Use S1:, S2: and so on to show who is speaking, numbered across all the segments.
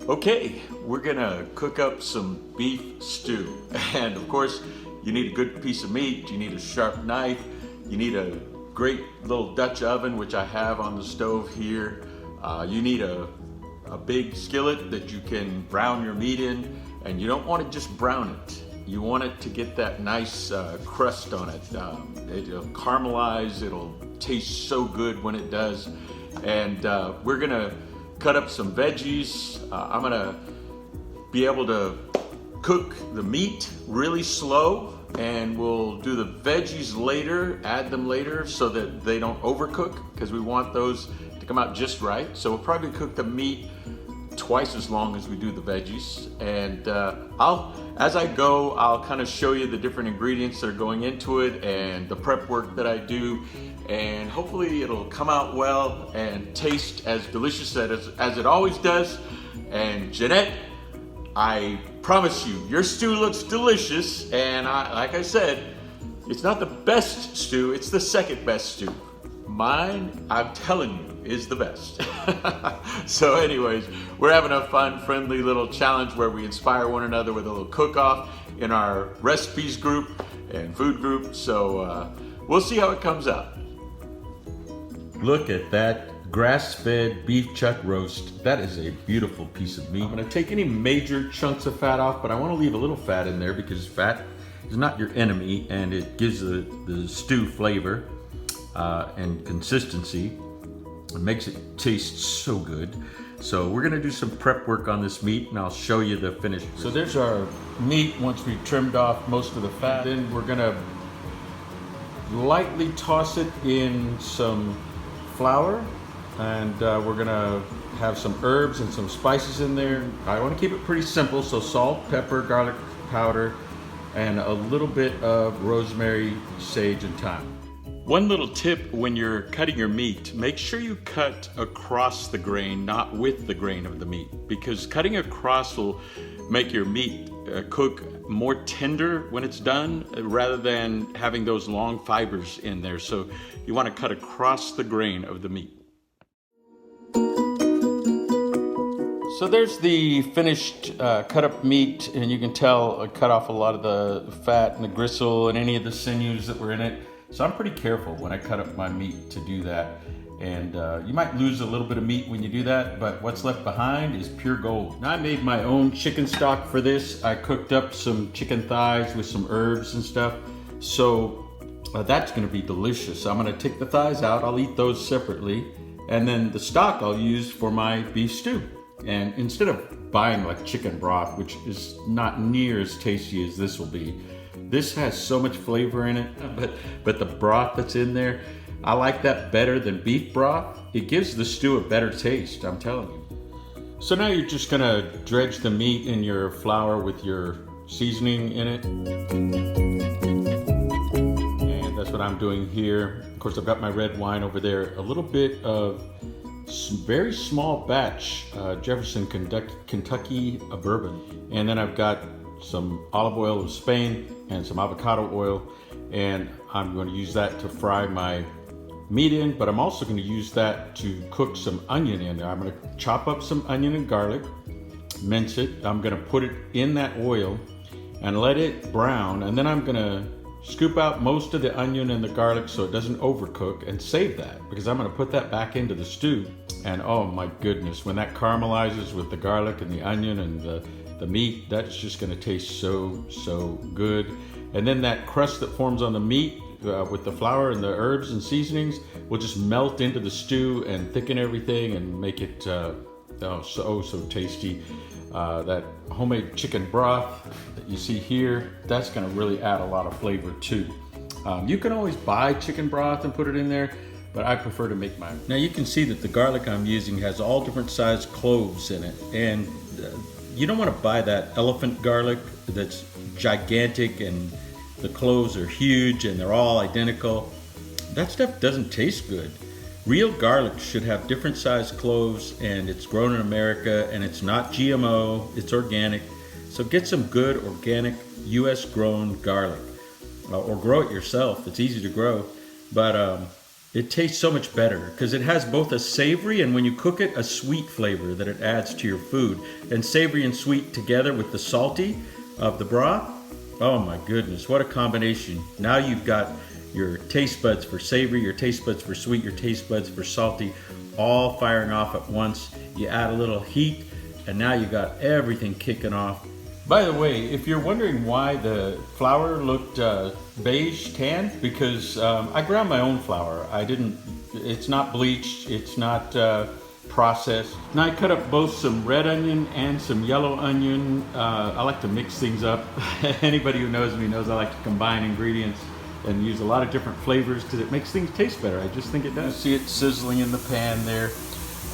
S1: Okay, we're gonna cook up some beef stew. And of course, you need a good piece of meat, you need a sharp knife, you need a great little Dutch oven, which I have on the stove here. You need a big skillet that you can brown your meat in, and you don't want to just brown it. You want it to get that nice crust on it. It'll caramelize, it'll taste so good when it does. And we're gonna cut up some veggies. I'm gonna be able to cook the meat really slow, and we'll do the veggies later, add them later so that they don't overcook, because we want those to come out just right. So we'll probably cook the meat twice as long as we do the veggies. And as I go, I'll kind of show you the different ingredients that are going into it and the prep work that I do. And hopefully it'll come out well and taste as delicious as it always does. And Jeanette, I promise you, your stew looks delicious. And like I said, it's not the best stew, it's the second best stew. Mine, I'm telling you, is the best. So anyways, we're having a fun, friendly little challenge where we inspire one another with a little cook-off in our recipes group and food group. So we'll see how it comes out. Look at that grass-fed beef chuck roast. That is a beautiful piece of meat. I'm gonna take any major chunks of fat off, but I wanna leave a little fat in there because fat is not your enemy, and it gives the stew flavor and consistency. It makes it taste so good. So we're gonna do some prep work on this meat, and I'll show you the finished result. So there's our meat once we've trimmed off most of the fat. Then we're gonna lightly toss it in some flour, and we're gonna have some herbs and some spices in there. I wanna keep it pretty simple, so salt, pepper, garlic powder, and a little bit of rosemary, sage, and thyme. One little tip when you're cutting your meat, make sure you cut across the grain, not with the grain of the meat, because cutting across will make your meat cook more tender when it's done, rather than having those long fibers in there. So you want to cut across the grain of the meat. So there's the finished cut up meat, and you can tell I cut off a lot of the fat and the gristle and any of the sinews that were in it. So I'm pretty careful when I cut up my meat to do that. And you might lose a little bit of meat when you do that, but what's left behind is pure gold. Now I made my own chicken stock for this. I cooked up some chicken thighs with some herbs and stuff. So that's gonna be delicious. I'm gonna take the thighs out, I'll eat those separately. And then the stock I'll use for my beef stew. And instead of buying like chicken broth, which is not near as tasty as this will be, this has so much flavor in it, but the broth that's in there, I like that better than beef broth. It gives the stew a better taste, I'm telling you. So now you're just gonna dredge the meat in your flour with your seasoning in it. And that's what I'm doing here. Of course, I've got my red wine over there, a little bit of very small batch Jefferson, Kentucky bourbon. And then I've got some olive oil of Spain and some avocado oil, and I'm going to use that to fry my meat in, but I'm also going to use that to cook some onion in. I'm going to chop up some onion and garlic, mince it. I'm going to put it in that oil and let it brown, and then I'm going to scoop out most of the onion and the garlic so it doesn't overcook, and save that because I'm going to put that back into the stew. And oh my goodness, when that caramelizes with the garlic and the onion and the meat, that's just going to taste so good. And then that crust that forms on the meat with the flour and the herbs and seasonings will just melt into the stew and thicken everything and make it so tasty. That homemade chicken broth that you see here, that's going to really add a lot of flavor too. You can always buy chicken broth and put it in there, but I prefer to make mine. Now you can see that the garlic I'm using has all different sized cloves in it, and you don't want to buy that elephant garlic that's gigantic and the cloves are huge and they're all identical. That stuff doesn't taste good. Real garlic should have different sized cloves, and it's grown in America, and it's not GMO, it's organic. So get some good organic US grown garlic, or grow it yourself. It's easy to grow, but
S2: it tastes so much better because it has both a savory and when you cook it, a sweet flavor that it adds to your food. And savory and sweet together with the salty of the broth. Oh my goodness, what a combination. Now you've got your taste buds for savory, your taste buds for sweet, your taste buds for salty, all firing off at once. You add a little heat, and now you got everything kicking off. By the way, if you're wondering why the flour looked beige tan, because I ground my own flour. It's not bleached, it's not processed. Now I cut up both some red onion and some yellow onion. I like to mix things up. Anybody who knows me knows I like to combine ingredients and use a lot of different flavors because it makes things taste better. I just think it does. See it sizzling in the pan there.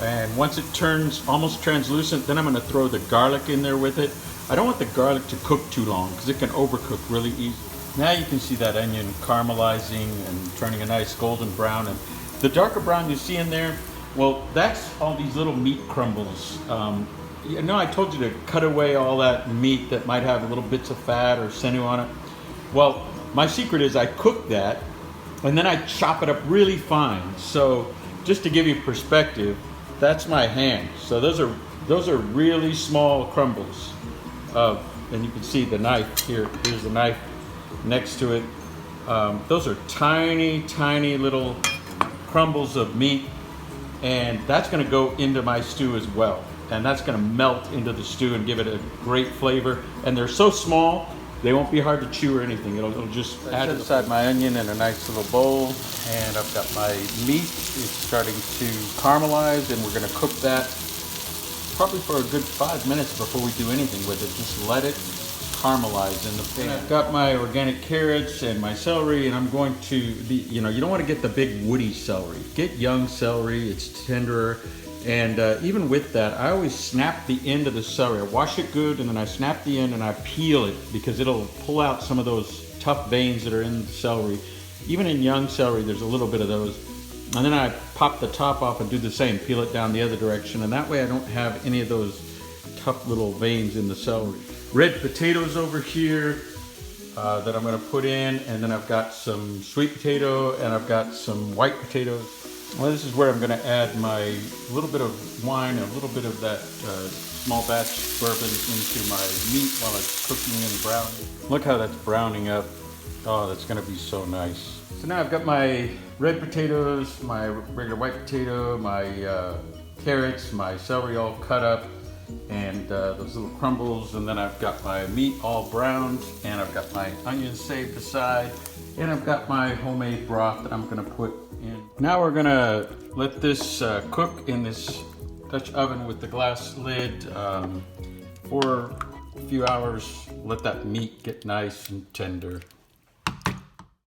S2: And once it turns almost translucent, then I'm going to throw the garlic in there with it. I don't want the garlic to cook too long because it can overcook really easy. Now you can see that onion caramelizing and turning a nice golden brown. And the darker brown you see in there, well, that's all these little meat crumbles. I told you to cut away all that meat that might have little bits of fat or sinew on it. Well, my secret is I cook that and then I chop it up really fine. So just to give you perspective, that's my hand. So those are really small crumbles. And you can see the knife here. Here's the knife next to it. Those are tiny, tiny little crumbles of meat, and that's going to go into my stew as well. And that's going to melt into the stew and give it a great flavor. And they're so small, they won't be hard to chew or anything. It'll just add to aside my onion in a nice little bowl, and I've got my meat. It's starting to caramelize, and we're going to cook that probably for a good 5 minutes before we do anything with it. Just let it caramelize in the pan. I've got my organic carrots and my celery, and I'm going to, you don't want to get the big woody celery. Get young celery, it's tenderer. And even with that, I always snap the end of the celery. I wash it good, and then I snap the end and I peel it because it'll pull out some of those tough veins that are in the celery. Even in young celery, there's a little bit of those. And then I pop the top off and do the same, peel it down the other direction, and that way I don't have any of those tough little veins in the celery. Red potatoes over here that I'm going to put in, and then I've got some sweet potato and I've got some white potatoes. Well, this is where I'm going to add my little bit of wine, a little bit of that small batch bourbon into my meat while it's cooking and browning. Look how that's browning up. Oh, that's going to be so nice. So now I've got my red potatoes, my regular white potato, my carrots, my celery all cut up, and those little crumbles, and then I've got my meat all browned, and I've got my onions saved aside, and I've got my homemade broth that I'm going to put in. Now we're going to let this cook in this Dutch oven with the glass lid for a few hours. Let that meat get nice and tender.